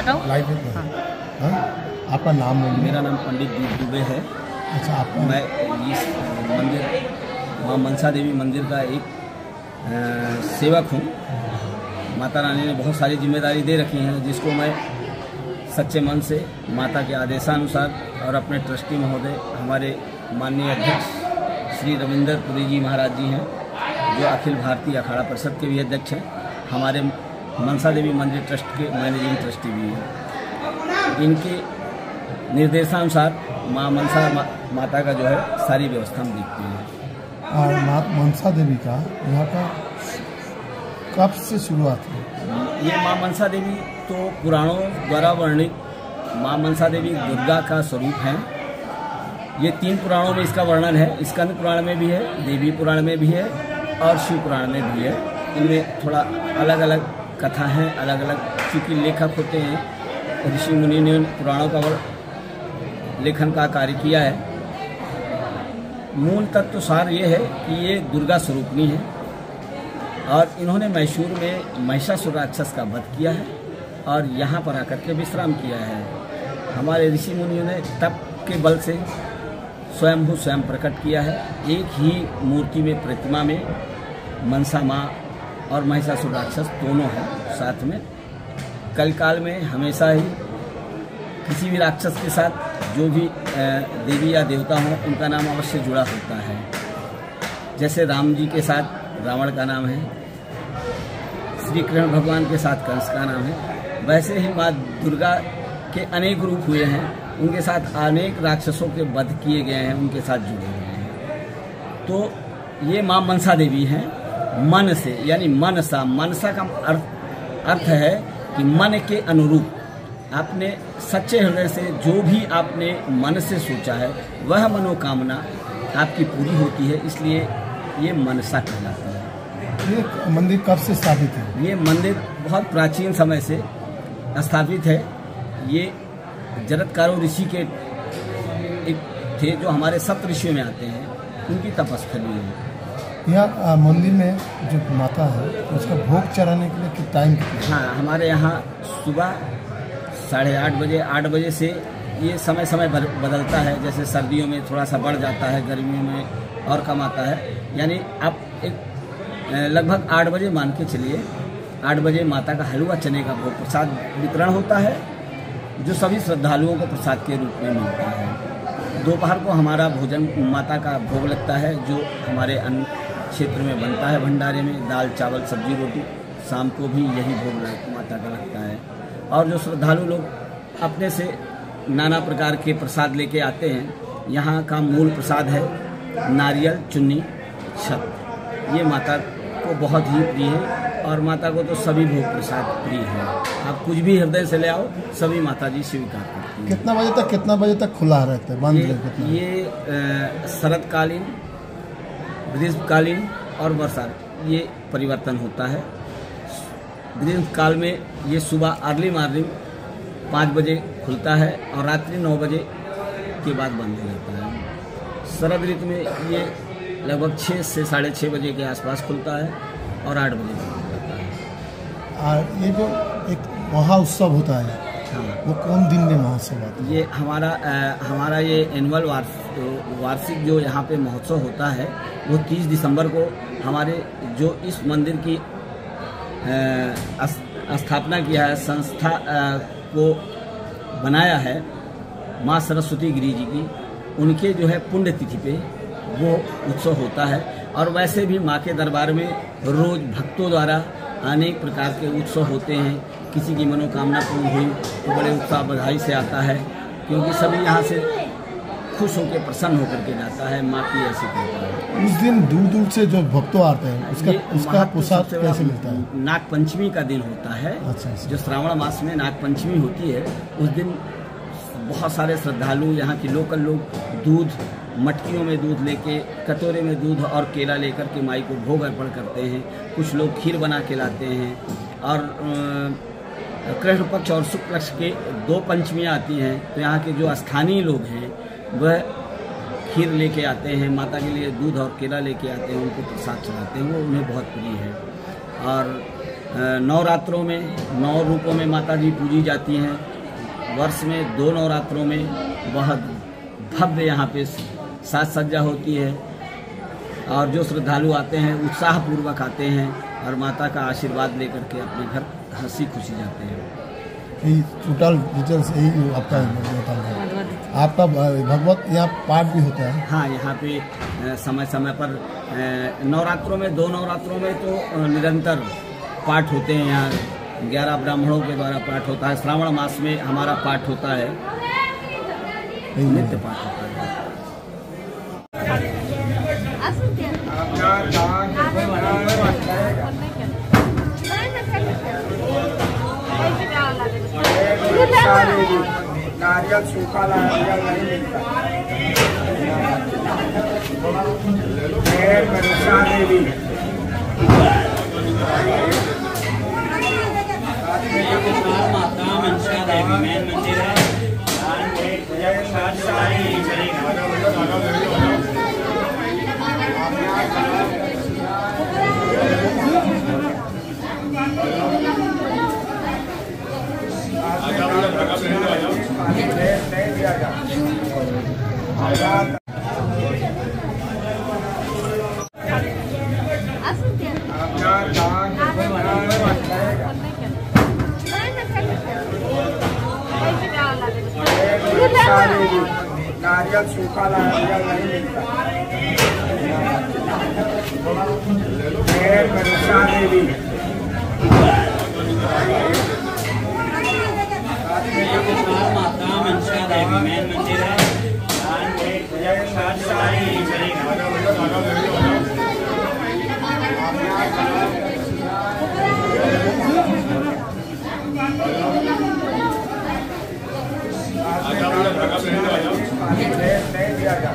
दिखाता हूँ। हाँ, आपका नाम बोलिए। मेरा नाम पंडित दीप दुबे है। अच्छा, आपका? मैं इस मंदिर माँ मनसा देवी मंदिर का एक सेवक हूँ। माता रानी ने बहुत सारी जिम्मेदारी दे रखी हैं, जिसको मैं सच्चे मन से माता के आदेशानुसार और अपने ट्रस्टी महोदय हमारे माननीय अध्यक्ष श्री रविंदर पुरी जी महाराज जी हैं, जो अखिल भारतीय अखाड़ा परिषद के भी अध्यक्ष हैं, हमारे मनसा देवी मंदिर ट्रस्ट के मैनेजिंग ट्रस्टी भी हैं। इनके निर्देशानुसार माँ मनसा माता का जो है सारी व्यवस्था हम देखते हैं। और माँ मनसा देवी का यहाँ का कब से शुरुआत है? ये माँ मनसा देवी तो पुराणों द्वारा वर्णित माँ मनसा देवी दुर्गा का स्वरूप है। ये 3 पुराणों में इसका वर्णन है। स्कंद पुराण में भी है, देवी पुराण में भी है और शिव पुराण में भी है। इनमें थोड़ा अलग अलग कथा हैं, अलग अलग, क्योंकि लेखक होते हैं, ऋषि मुनि ने पुराणों का लेखन का कार्य किया है। मूल तत्व सार ये है कि ये दुर्गा स्वरूपनी है और इन्होंने मैसूर में महिषासुर राक्षस का वध किया है और यहाँ पर आकर के विश्राम किया है। हमारे ऋषि मुनियों ने तप के बल से स्वयंभू स्वयं प्रकट किया है। एक ही मूर्ति में, प्रतिमा में मनसा माँ और महिषासुर राक्षस दोनों हैं साथ में। कलकाल में हमेशा ही किसी भी राक्षस के साथ जो भी देवी या देवता हों, उनका नाम अवश्य जुड़ा होता है। जैसे राम जी के साथ रावण का नाम है, श्री कृष्ण भगवान के साथ कंस का नाम है, वैसे ही माँ दुर्गा के अनेक रूप हुए हैं, उनके साथ अनेक राक्षसों के वध किए गए हैं, उनके साथ जुड़े हुए हैं। तो ये माँ मनसा देवी हैं मन से, यानी मनसा। मनसा का अर्थ है कि मन के अनुरूप, आपने सच्चे हृदय से जो भी आपने मन से सोचा है वह मनोकामना आपकी पूरी होती है, इसलिए ये मनसा कहलाता है। ये मंदिर कब से स्थापित है? ये मंदिर बहुत प्राचीन समय से स्थापित है। ये जरत्कारो ऋषि के एक थे, जो हमारे सप्त ऋषियों में आते हैं, उनकी तपस्थली है। यहाँ मंदिर में जो माता है उसका भोग चढ़ाने के लिए टाइम कितना? हाँ, हमारे यहाँ सुबह 8:30 बजे, 8 बजे से ये समय समय बदलता है। जैसे सर्दियों में थोड़ा सा बढ़ जाता है, गर्मियों में और कम आता है। यानी आप एक लगभग 8 बजे मान के चलिए, 8 बजे माता का हलवा चने का भोग प्रसाद वितरण होता है, जो सभी श्रद्धालुओं को प्रसाद के रूप में मिलता है। दोपहर को हमारा भोजन माता का भोग लगता है, जो हमारे अन्न क्षेत्र में बनता है भंडारे में, दाल चावल सब्जी रोटी। शाम को भी यही भोग माता का लगता है। और जो श्रद्धालु लोग अपने से नाना प्रकार के प्रसाद लेके आते हैं, यहाँ का मूल प्रसाद है नारियल, चुन्नी, छत। ये माता को बहुत ही प्रिय है और माता को तो सभी भोग प्रसाद प्रिय है। आप कुछ भी हृदय से ले आओ, सभी माता जी स्वीकार करती हैं। कितना बजे तक खुला रहता है? बंद ये शरतकालीन, ग्रीष्मकालीन और वर्षा, ये परिवर्तन होता है। ग्रीष्म काल में ये सुबह अर्ली मॉर्निंग 5 बजे खुलता है और रात्रि 9 बजे के बाद बंद हो जाता है। शरद ऋतु में ये लगभग 6 से 6:30 बजे के आसपास खुलता है और 8 बजे बंद हो जाता है। और ये जो एक महोत्सव होता है, हाँ, वो कौन दिन में महोत्सव होता है? ये हमारा ये एनुअल वार्षिक जो यहाँ पे महोत्सव होता है, वो 30 दिसंबर को हमारे जो इस मंदिर की स्थापना किया है, संस्था को बनाया है माँ सरस्वती गिरी जी की, उनके जो है पुण्यतिथि पे वो उत्सव होता है। और वैसे भी माँ के दरबार में रोज भक्तों द्वारा अनेक प्रकार के उत्सव होते हैं। किसी की मनोकामना पूर्ण हुई तो बड़े उत्साह बधाई से आता है, क्योंकि सभी यहाँ से खुश होकर प्रसन्न होकर के जाता है। माँ की ऐसी कृपा है। उस दिन दूर दूर से जो भक्तों आते हैं, उसका प्रसाद कैसे मिलता है? नाग पंचमी का दिन होता है। अच्छा। जो श्रावण मास में नाग पंचमी होती है, उस दिन बहुत सारे श्रद्धालु, यहाँ के लोकल लोग दूध, मटकियों में दूध लेके, कटोरे में दूध और केला लेकर के माई को भोग अर्पण करते हैं। कुछ लोग खीर बना के लाते हैं। और कृष्ण पक्ष और शुक्ल पक्ष के 2 पंचमियाँ आती हैं, तो यहाँ के जो स्थानीय लोग हैं वह खीर लेके आते हैं, माता के लिए दूध और केला लेके आते हैं, उनको प्रसाद चढ़ाते हैं, वो उन्हें बहुत प्रिय है। और नवरात्रों में 9 रूपों में माता जी पूजी जाती हैं। वर्ष में 2 नवरात्रों में बहुत भव्य यहाँ पे साज सज्जा होती है और जो श्रद्धालु आते हैं उत्साहपूर्वक आते हैं और माता का आशीर्वाद लेकर के अपने घर हंसी खुशी जाते हैं। यही टोटल डिटेल्स यही आपका बताना। आपका भगवत यहाँ पाठ भी होता है? हाँ, यहाँ पे समय समय पर नवरात्रों में 2 नवरात्रों में तो निरंतर पाठ होते हैं। यहाँ 11 ब्राह्मणों के द्वारा पाठ होता है। श्रावण मास में हमारा पाठ होता है, नित्य पाठ होता है। नारियल सूखा नारियल नहीं मिलता। देवी माता मनसा देवी मेन मंदिर है। नहीं दिया जा नारियल सूखा नारियल नहीं मिलता। देवी माता मनसा देवी मेन मंदिर है। नहीं दिया जा